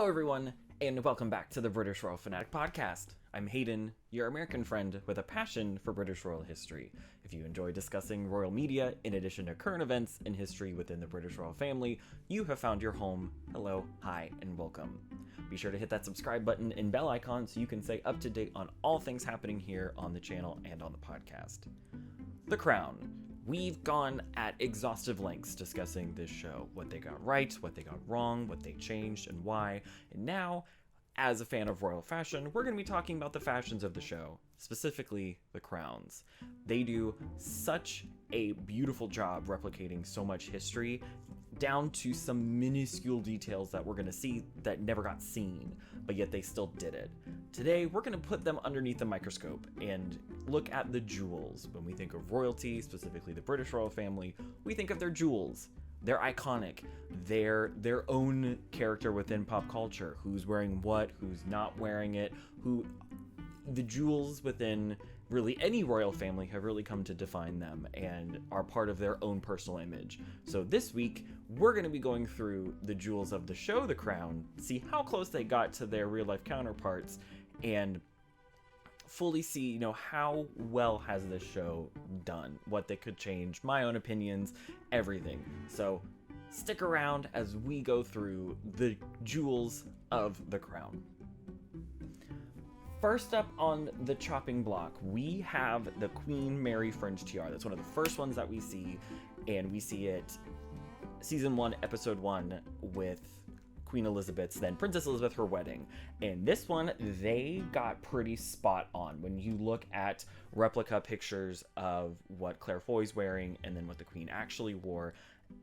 Hello everyone, and welcome back to the British Royal Fanatic Podcast. I'm Hayden, your American friend with a passion for British royal history. If you enjoy discussing royal media, in addition to current events and history within the British royal family, you have found your home. Hello, hi, and welcome. Be sure to hit that subscribe button and bell icon so you can stay up to date on all things happening here on the channel and on the podcast. The Crown. We've gone at exhaustive lengths discussing this show, what they got right, what they got wrong, what they changed, and why. And now, as a fan of royal fashion, we're going to be talking about the fashions of the show, specifically the crowns. They do such a beautiful job replicating so much history, down to some minuscule details that we're going to see that never got seen, but yet they still did it. Today, we're going to put them underneath the microscope and look at the jewels. When we think of royalty, specifically the British royal family, we think of their jewels. They're iconic. They're their own character within pop culture. Who's wearing what, who's not wearing it, the jewels within really any royal family have really come to define them and are part of their own personal image. So this week, we're going to be going through the jewels of the show The Crown, see how close they got to their real life counterparts, and fully see, how well has this show done, what they could change, my own opinions, everything. So stick around as we go through the jewels of the crown. First up on the chopping block, we have the Queen Mary Fringe Tiara. That's one of the first ones that we see, and we see it season 1, episode 1 with Queen Elizabeth's, then Princess Elizabeth, her wedding. And this one, they got pretty spot on. When you look at replica pictures of what Claire Foy's wearing and then what the Queen actually wore,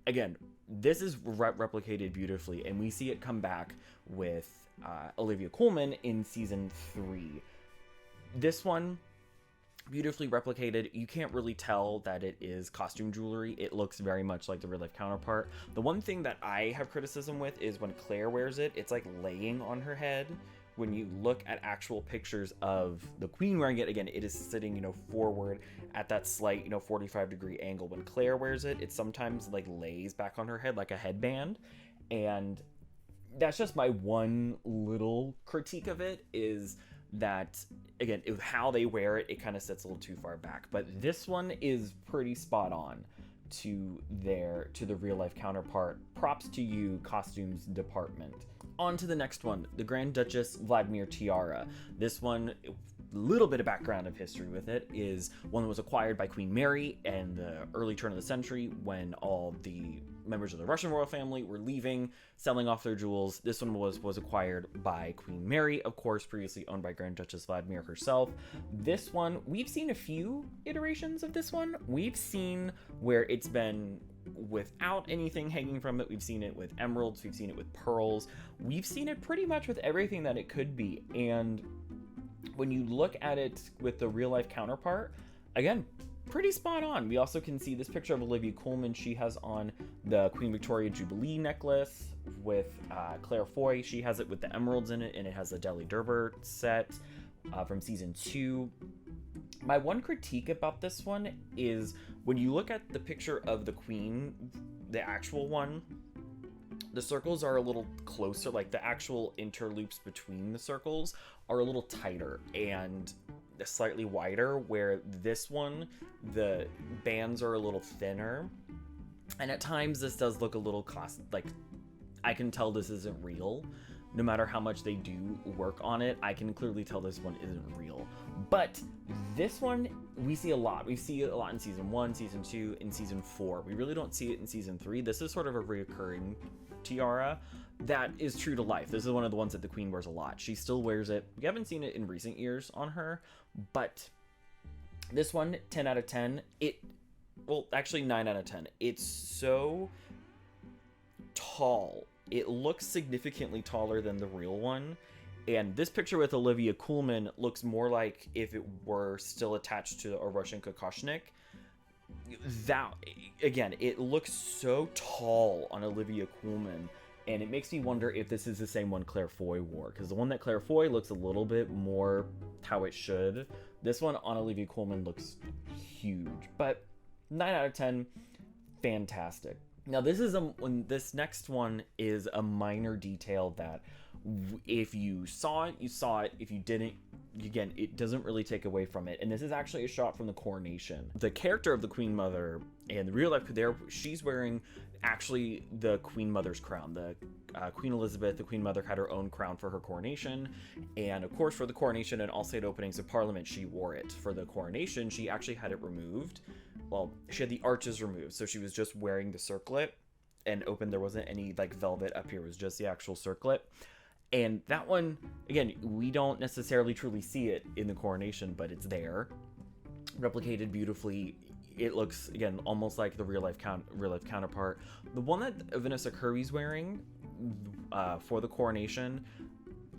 again, this is replicated beautifully, and we see it come back with Olivia Colman in season 3. This one, beautifully replicated. You can't really tell that it is costume jewelry. It looks very much like the real life counterpart. The one thing that I have criticism with is when Claire wears it, it's like laying on her head. When you look at actual pictures of the Queen wearing it, again, it is sitting, forward at that slight, 45-degree angle. When Claire wears it, it sometimes like lays back on her head like a headband. And that's just my one little critique of it, is that, again, how they wear it, it kind of sits a little too far back. But this one is pretty spot on to the real life counterpart. Props to you, costumes department. On to the next one, the Grand Duchess Vladimir Tiara. This one, a little bit of background of history with it, is one that was acquired by Queen Mary in the early turn of the century when all the members of the Russian royal family were leaving, selling off their jewels. This one was acquired by Queen Mary, of course, previously owned by Grand Duchess Vladimir herself. This one, we've seen a few iterations of this one. We've seen where it's been without anything hanging from it. We've seen it with emeralds. We've seen it with pearls. We've seen it pretty much with everything that it could be. And when you look at it with the real life counterpart, again, pretty spot on. We also can see this picture of Olivia Colman. She has on the Queen Victoria Jubilee necklace with Claire Foy. She has it with the emeralds in it, and it has a Delhi Durbar set from season 2. My one critique about this one is when you look at the picture of the Queen, the actual one, the circles are a little closer, like the actual interloops between the circles are a little tighter and slightly wider, where this one, the bands are a little thinner. And at times this does look a little like I can tell this isn't real. No matter how much they do work on it, I can clearly tell this one isn't real. But this one, we see a lot. We see it a lot in season 1, season 2, and season 4. We really don't see it in season 3. This is sort of a reoccurring tiara that is true to life. This is one of the ones that the Queen wears a lot. She still wears it. We haven't seen it in recent years on her, but this one, 10 out of 10. Actually 9 out of 10. It's so tall. It looks significantly taller than the real one. And this picture with Olivia Colman looks more like if it were still attached to a Russian kokoshnik. That, again, it looks so tall on Olivia Colman, and it makes me wonder if this is the same one Claire Foy wore, because the one that Claire Foy looks a little bit more how it should. This one on Olivia Colman looks huge, but 9 out of 10, fantastic. Now this next one is a minor detail that If you saw it, you saw it. If you didn't, again, it doesn't really take away from it. And this is actually a shot from the coronation. The character of the Queen Mother and the real life there, she's wearing actually the Queen Mother's crown. The Queen Elizabeth, the Queen Mother, had her own crown for her coronation. And of course, for the coronation and all state openings of Parliament, she wore it. For the coronation, she actually had it removed. Well, she had the arches removed, so she was just wearing the circlet and open. There wasn't any like velvet up here. It was just the actual circlet. And that one, again, we don't necessarily truly see it in the coronation, but it's there, replicated beautifully. It looks, again, almost like the real life counterpart. The one that Vanessa Kirby's wearing for the coronation,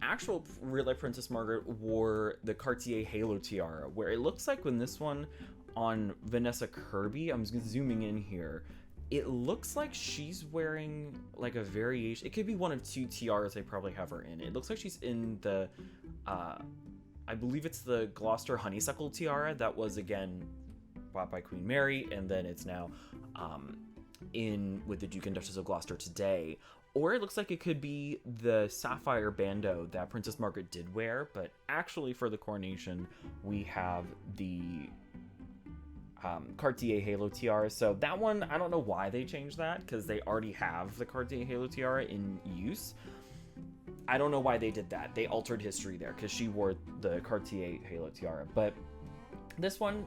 actual real life Princess Margaret wore the Cartier Halo Tiara, where it looks like when this one on Vanessa Kirby, I'm just zooming in here, it looks like she's wearing like a variation. It could be one of two tiaras they probably have her in. It looks like she's in the, I believe it's the Gloucester honeysuckle tiara that was again bought by Queen Mary, and then it's now in with the Duke and Duchess of Gloucester today. Or it looks like it could be the sapphire bandeau that Princess Margaret did wear, but actually for the coronation, we have the Cartier Halo Tiara. So that one, I don't know why they changed that, because they already have the Cartier Halo Tiara in use. I don't know why they did that. They altered history there, because she wore the Cartier Halo Tiara. But this one,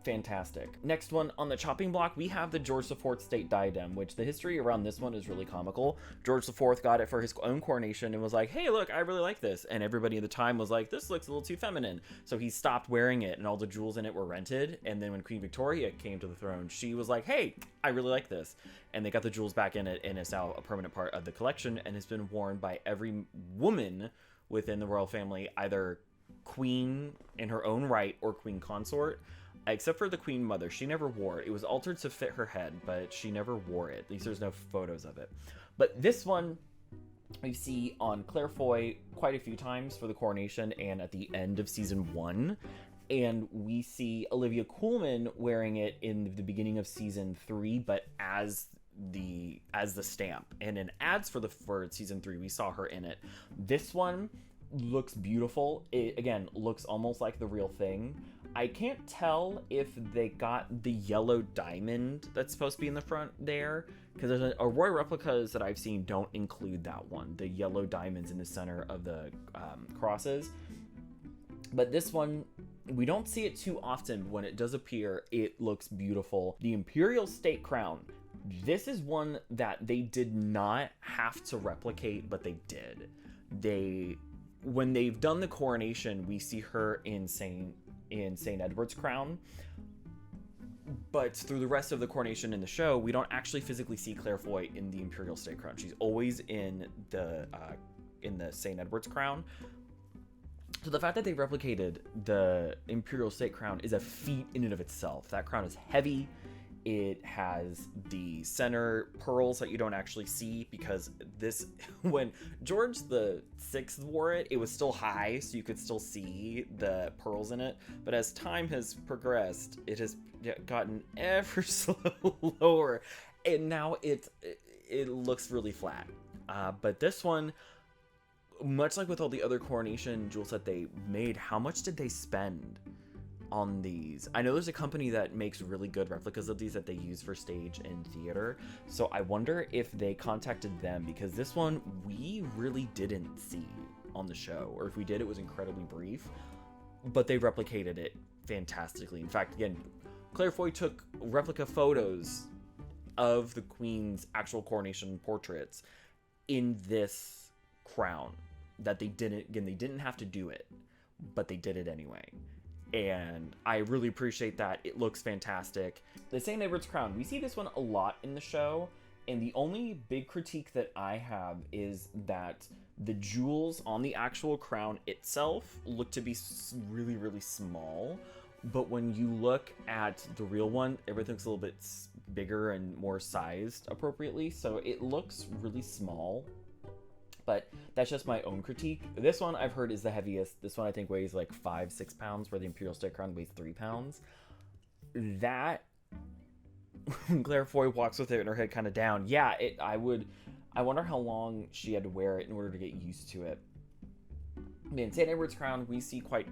fantastic. Next one on the chopping block, we have the George IV state diadem, which the history around this one is really comical. George IV got it for his own coronation and was like, hey, look, I really like this. And everybody at the time was like, this looks a little too feminine. So he stopped wearing it, and all the jewels in it were rented. And then when Queen Victoria came to the throne, she was like, hey, I really like this. And they got the jewels back in it, and it's now a permanent part of the collection and has been worn by every woman within the royal family, either queen in her own right or queen consort. Except for the Queen Mother, she never wore it. It was altered to fit her head, but she never wore it. At least there's no photos of it. But this one we see on Claire Foy quite a few times for the coronation and at the end of season 1. And we see Olivia Colman wearing it in the beginning of season 3, but as the stamp. And in ads for season 3, we saw her in it. This one looks beautiful. It again looks almost like the real thing. I can't tell if they got the yellow diamond that's supposed to be in the front there, because there's a Roy replicas that I've seen don't include that one, the yellow diamonds in the center of the crosses. But this one, we don't see it too often. When it does appear, it looks beautiful. The Imperial state crown. This is one that they did not have to replicate, but they did. When they've done the coronation, we see her in St. Edward's crown, but through the rest of the coronation in the show, we don't actually physically see Claire Foy in the Imperial state crown. She's always in the St. Edward's crown. So the fact that they replicated the Imperial state crown is a feat in and of itself. That crown is heavy. It has the center pearls that you don't actually see, because when George VI wore it, it was still high, so you could still see the pearls in it. But as time has progressed, it has gotten ever so lower, and now it looks really flat. But this one, much like with all the other coronation jewels that they made, how much did they spend on these? I know there's a company that makes really good replicas of these that they use for stage and theater, so I wonder if they contacted them, because this one we really didn't see on the show, or if we did, it was incredibly brief, but they replicated it fantastically. In fact, again, Claire Foy took replica photos of the Queen's actual coronation portraits in this crown that they didn't have to do it, but they did it anyway. And I really appreciate that. It looks fantastic. The St. Edward's crown, we see this one a lot in the show, and the only big critique that I have is that the jewels on the actual crown itself look to be really, really small. But when you look at the real one, everything's a little bit bigger and more sized appropriately. So it looks really small. But that's just my own critique. This one I've heard is the heaviest. This one I think weighs like 5-6 pounds, where the Imperial state crown weighs 3 pounds. That, when Claire Foy walks with it and her head kind of down, yeah, I I wonder how long she had to wear it in order to get used to it. Man, St. Edward's crown we see quite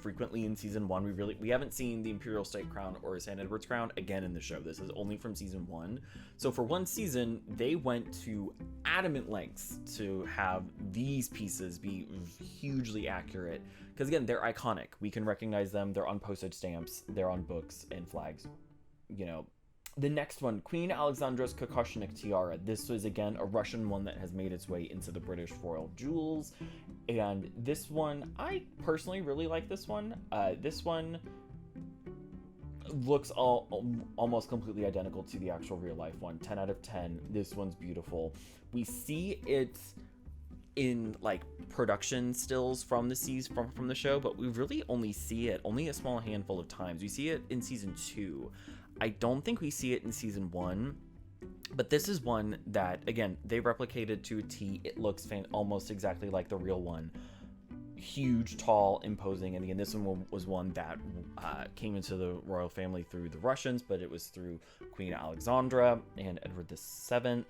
frequently in season 1. We haven't seen the Imperial State crown or St. Edward's crown again in the show. This is only from season 1. So for one season, they went to adamant lengths to have these pieces be hugely accurate. Because again, they're iconic. We can recognize them. They're on postage stamps. They're on books and flags. You know, the next one, Queen Alexandra's Kokoshnik Tiara. This was, again, a Russian one that has made its way into the British Royal Jewels. And this one, I personally really like this one. This one looks almost completely identical to the actual real-life one. 10 out of 10. This one's beautiful. We see it in, like, production stills from the show, but we really only see it only a small handful of times. We see it in season 2. I don't think we see it in season 1, but this is one that, again, they replicated to a T. It looks almost exactly like the real one. Huge, tall, imposing, and again, this one was one that came into the royal family through the Russians, but it was through Queen Alexandra and Edward VII.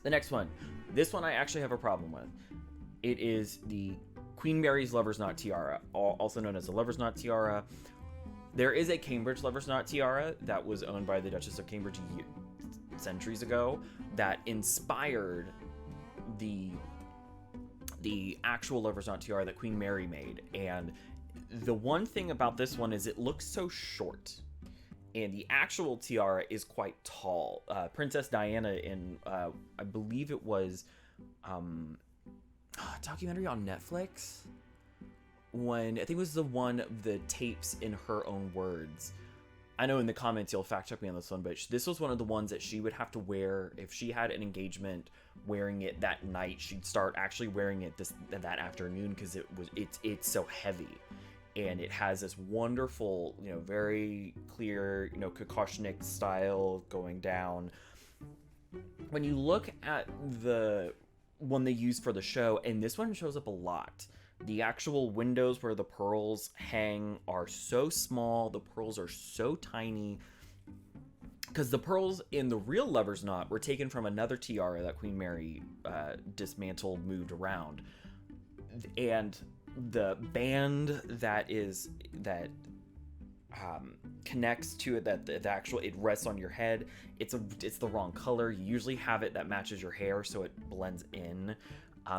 The next one. This one I actually have a problem with. It is the Queen Mary's Lover's Knot Tiara, also known as the Lover's Knot Tiara. There is a Cambridge Lover's Knot Tiara that was owned by the Duchess of Cambridge centuries ago that inspired the actual Lover's Knot Tiara that Queen Mary made. And the one thing about this one is it looks so short. And the actual tiara is quite tall. Princess Diana in, I believe it was a documentary on Netflix. I think it was the one of the tapes in her own words. I know in the comments you'll fact check me on this one, but this was one of the ones that she would have to wear if she had an engagement. Wearing it that night, she'd start actually wearing it that afternoon because it's so heavy, and it has this wonderful, very clear, Kokoshnik style going down. When you look at the one they used for the show, and this one shows up a lot. The actual windows where the pearls hang are so small. The pearls are so tiny. Because the pearls in the real Lover's Knot were taken from another tiara that Queen Mary dismantled, moved around. And the band that connects to it, that the actual, it rests on your head, it's the wrong color. You usually have it that matches your hair so it blends in.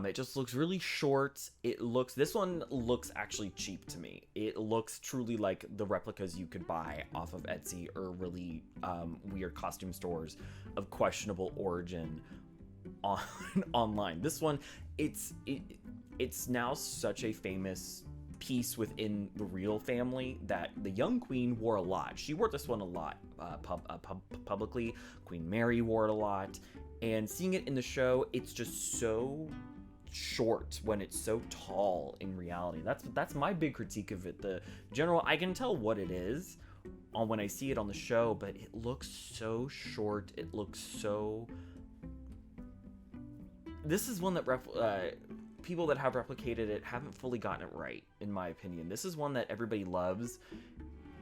It just looks really short. This one looks actually cheap to me. It looks truly like the replicas you could buy off of Etsy or really weird costume stores of questionable origin online. This one, it's now such a famous piece within the real family that the young queen wore a lot. She wore this one a lot publicly. Queen Mary wore it a lot. And seeing it in the show, it's just so short when it's so tall in reality. That's my big critique of it. The general, I can tell what it is when I see it on the show, but it looks so short. It looks so... This is one that people that have replicated it haven't fully gotten it right, in my opinion. This is one that everybody loves,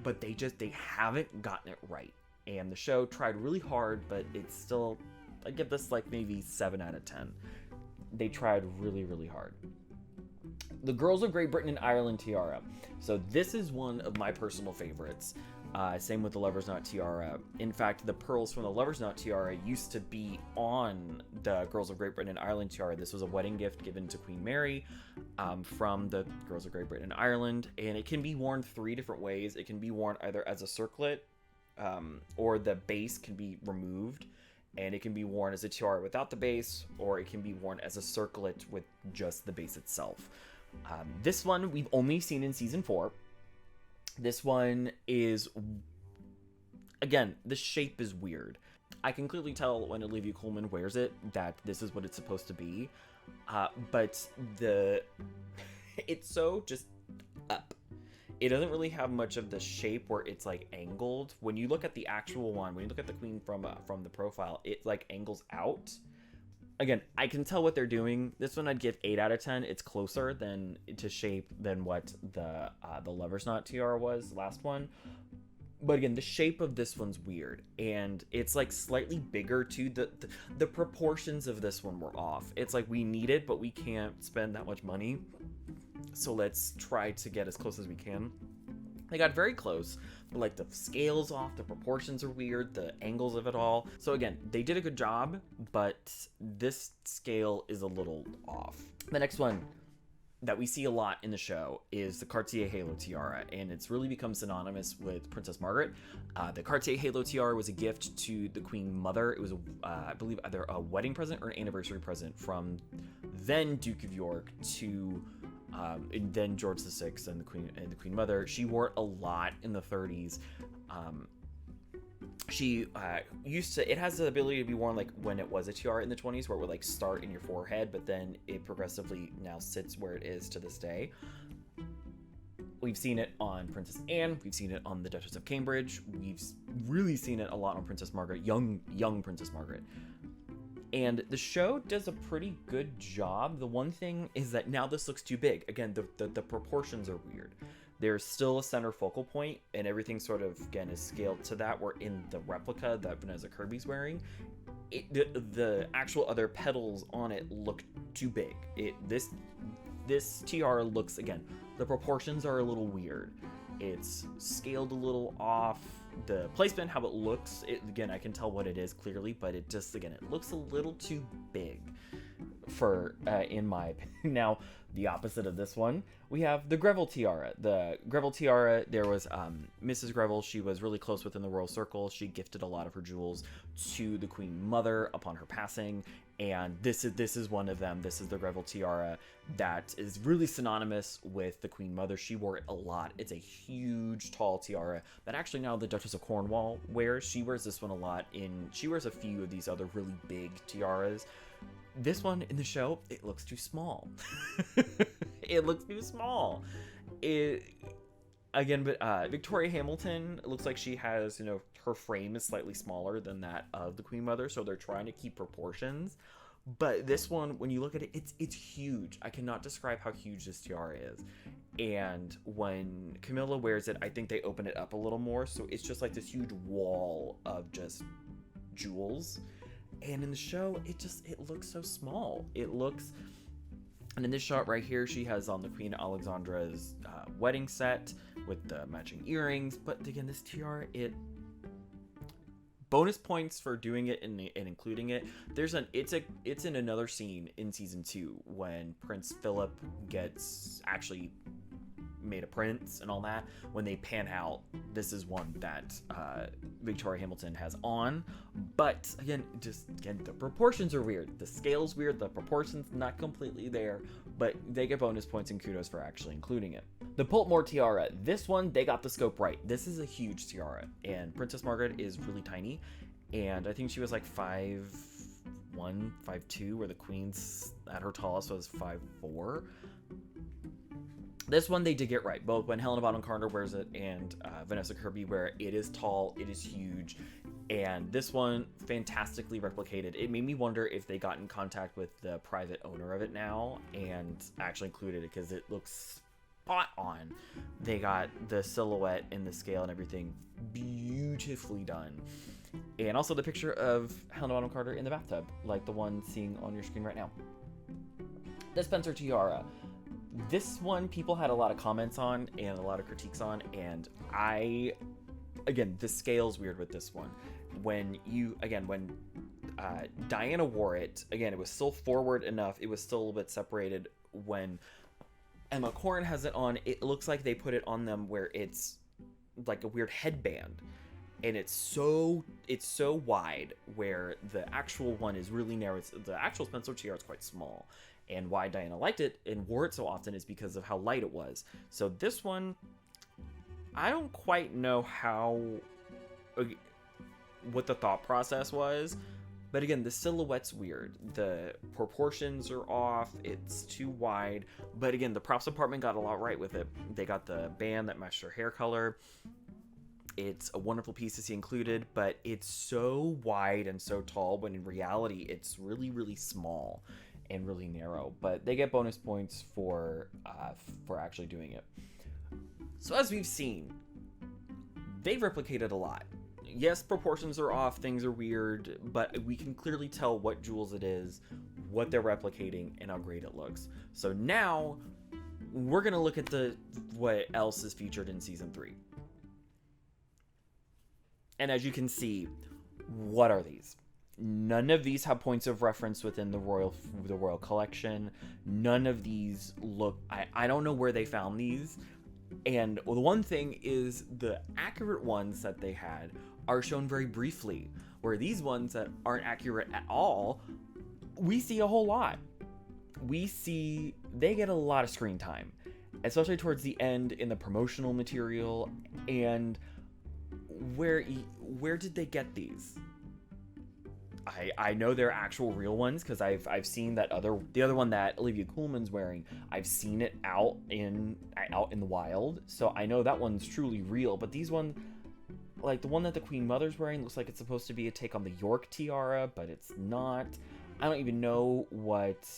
but they haven't gotten it right. And the show tried really hard, but it's still... I give this like maybe 7 out of 10. They tried really, really hard. The Girls of Great Britain and Ireland Tiara. So this is one of my personal favorites. Same with the Lover's Knot Tiara. In fact, the pearls from the Lover's Knot Tiara used to be on the Girls of Great Britain and Ireland Tiara. This was a wedding gift given to Queen Mary from the Girls of Great Britain and Ireland. And it can be worn 3 different ways. It can be worn either as a circlet or the base can be removed. And it can be worn as a tiara without the base, or it can be worn as a circlet with just the base itself. This one we've only seen in season 4. This one is, again, the shape is weird. I can clearly tell when Olivia Colman wears it that this is what it's supposed to be. But it's so just up. It doesn't really have much of the shape where it's like angled. When you look at the actual one, when you look at the queen from the profile, it like angles out. Again, I can tell what they're doing. This one I'd give 8 out of 10. It's closer to shape than what the Lover's Knot Tiara was, last one. But again, the shape of this one's weird, and it's like slightly bigger too. The proportions of this one were off. It's like we need it, but we can't spend that much money, so let's try to get as close as we can. They got very close, but like the scale's off, the proportions are weird, the angles of it all. So again, they did a good job, but this scale is a little off. The next one that we see a lot in the show is the Cartier Halo Tiara, and it's really become synonymous with Princess Margaret. The Cartier Halo Tiara was a gift to the Queen Mother. It was, I believe, either a wedding present or an anniversary present from then Duke of York to and then George VI and the Queen Mother. She wore it a lot in the 30s. She used to, it has the ability to be worn like when it was a tiara in the 20s, where it would like start in your forehead, but then it progressively now sits where it is to this day. We've seen it on Princess Anne, we've seen it on the Duchess of Cambridge, we've really seen it a lot on Princess Margaret, young Princess Margaret. And the show does a pretty good job. The one thing is that now this looks too big. Again, the proportions are weird. There's still a center focal point, and everything sort of, again, is scaled to that, where in the replica that Vanessa Kirby's wearing, the actual other petals on it look too big. This tiara looks, again, the proportions are a little weird. It's scaled a little off. The placement, how it looks, again, I can tell what it is clearly, but it just, again, it looks a little too big for, in my opinion. Now, the opposite of this one, we have the Greville Tiara. The Greville Tiara, there was Mrs. Greville. She was really close within the royal circle. She gifted a lot of her jewels to the Queen Mother upon her passing, and this is one of them. This is the Greville Tiara that is really synonymous with the Queen Mother. She wore it a lot. It's a huge, tall tiara that actually now the Duchess of Cornwall wears. She wears this one a lot. She wears a few of these other really big tiaras. This one in the show, it looks too small. It looks too small. But Victoria Hamilton, it looks like she has, her frame is slightly smaller than that of the Queen Mother, so they're trying to keep proportions. But this one, when you look at it, it's huge. I cannot describe how huge this tiara is. And when Camilla wears it, I think they open it up a little more, so it's just like this huge wall of just jewels. And in the show, it looks so small. And in this shot right here, she has on the Queen Alexandra's wedding set with the matching earrings. But again, this tiara, bonus points for doing it and including it. It's in another scene in season 2 when Prince Philip gets actually made a prince and all that. When they pan out, this is one that Victoria Hamilton has on. But again, the proportions are weird. The scale's weird. The proportions not completely there, but they get bonus points and kudos for actually including it. The Pulpmore Tiara. This one, they got the scope right. This is a huge tiara, and Princess Margaret is really tiny, and I think she was like 5'1", 5'2", where the Queen's at her tallest was 5'4". This one they did get right, both when Helena Bonham Carter wears it and Vanessa Kirby wear it. It is tall, it is huge, and this one fantastically replicated. It made me wonder if they got in contact with the private owner of it now and actually included it, because it looks spot on. They got the silhouette and the scale and everything beautifully done. And also the picture of Helena Bonham Carter in the bathtub, like the one seeing on your screen right now. The Spencer Tiara. This one people had a lot of comments on and a lot of critiques on, and again, the scale's weird with this one. When Diana wore it, again, it was still forward enough, it was still a little bit separated. When Emma Corrin has it on, it looks like they put it on them where it's like a weird headband, and it's so wide, where the actual one is really narrow. The actual Spencer Tiara is quite small. And why Diana liked it and wore it so often is because of how light it was. So this one, I don't quite know what the thought process was. But again, the silhouette's weird. The proportions are off. It's too wide. But again, the props department got a lot right with it. They got the band that matched her hair color. It's a wonderful piece to see included, but it's so wide and so tall when in reality, it's really, really small and really narrow. But they get bonus points for actually doing it. So as we've seen, they've replicated a lot. Yes, proportions are off, things are weird, but we can clearly tell what jewels it is, what they're replicating, and how great it looks. So now we're gonna look at what else is featured in season 3. And as you can see, what are these? None of these have points of reference within the royal collection. None of these look, I don't know where they found these. And the one thing is the accurate ones that they had are shown very briefly, where these ones that aren't accurate at all, we see a whole lot. They get a lot of screen time, especially towards the end in the promotional material. And where did they get these? I know they're actual real ones because I've seen the other one that Olivia Colman's wearing. I've seen it out in the wild, so I know that one's truly real. But these ones, like the one that the Queen Mother's wearing, looks like it's supposed to be a take on the York tiara, but it's not. I don't even know what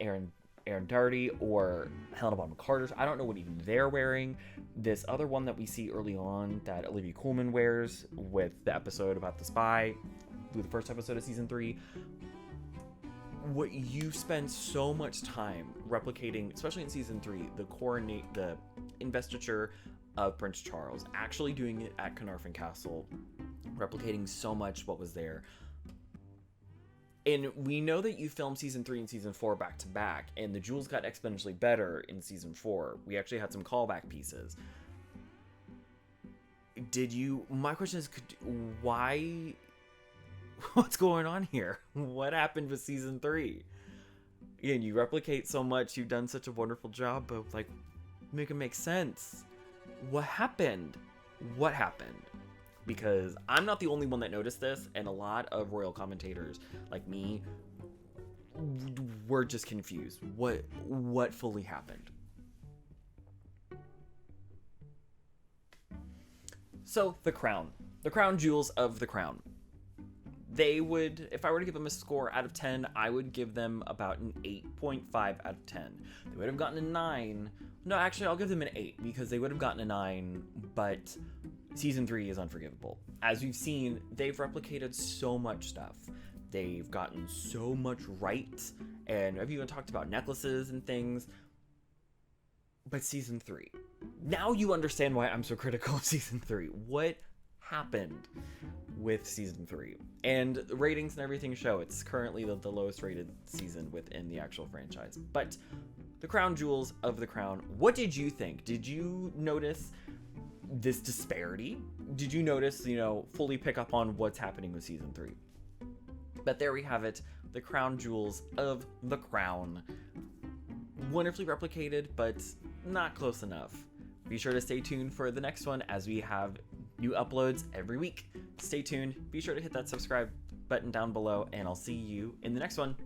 Aaron Darty or Helena Bonham Carter's. I don't know what even they're wearing. This other one that we see early on that Olivia Colman wears with the episode about the spy, the first episode of season 3. What you spend so much time replicating, especially in season 3, the investiture of Prince Charles, actually doing it at Carnarvon Castle, replicating so much what was there. And we know that you filmed season 3 and season 4 back to back, and the jewels got exponentially better in season 4. We actually had some callback pieces. My question is, why? What's going on here? What happened with season 3? And you replicate so much, you've done such a wonderful job, but like, make it make sense. What happened? Because I'm not the only one that noticed this, and a lot of royal commentators like me were just confused. What fully happened? So the crown jewels of the crown. They would, if I were to give them a score out of 10, I would give them about an 8.5 out of 10. They would have gotten a 9. No, actually, I'll give them an 8 because they would have gotten a 9, but season 3 is unforgivable. As we've seen, they've replicated so much stuff. They've gotten so much right, and I've even talked about necklaces and things. But season 3. Now you understand why I'm so critical of season 3. What happened with season 3? And the ratings and everything show it's currently the lowest rated season within the actual franchise. But the crown jewels of the crown, what did you think? Did you notice this disparity? Did you notice, fully pick up on what's happening with season 3? But there we have it, the crown jewels of the crown. Wonderfully replicated, but not close enough. Be sure to stay tuned for the next one as we have new uploads every week. Stay tuned. Be sure to hit that subscribe button down below, and I'll see you in the next one.